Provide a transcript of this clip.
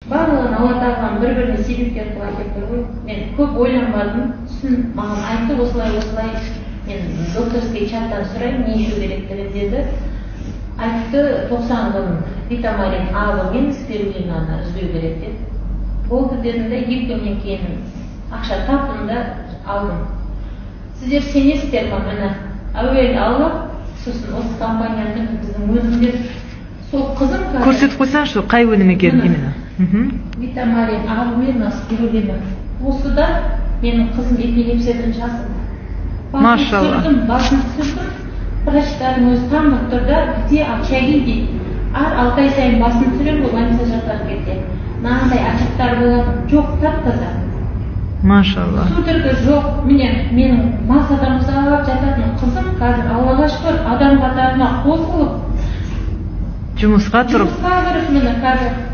барлығын алла тағалам бір-біріне себепкер қылып әкеп тұр ғой. Мен көп ойланбадым, сосын маған айтты, осылай мен докторский чаттан сұраймын, не ішу керектігін деді. Айтты, 90 күн витамин А мен спирулинаны үзбеу керек деді. Болды дедім де, 2 күннен кейін ақша таптым да алдым. Сіздер сенесіздер ме? Міне әуелі алып, сосын осы компанияның біздің өзімдер сол қызым көрсетіп қойсаңшы, қай өнім екенін именно. Витамин А мен спирулина. Осыдан менің қызым эпилепсиядан жазылды. Машалла. Басын түсірдім. Врачтардың өзі танып тұр да, где общаги дейді. 6 ай сайын басын түсірем, больница жатқан кезде. Мынандай ашықтар болады, жоқ, тап-таза. Машалла. Судорога жоқ. Менің массадан ұзап жататын қызым қазір Аллаға шүкір адам қатарына қосылып жұмысқа тұрып. Жұмысқа кіріп міне қазір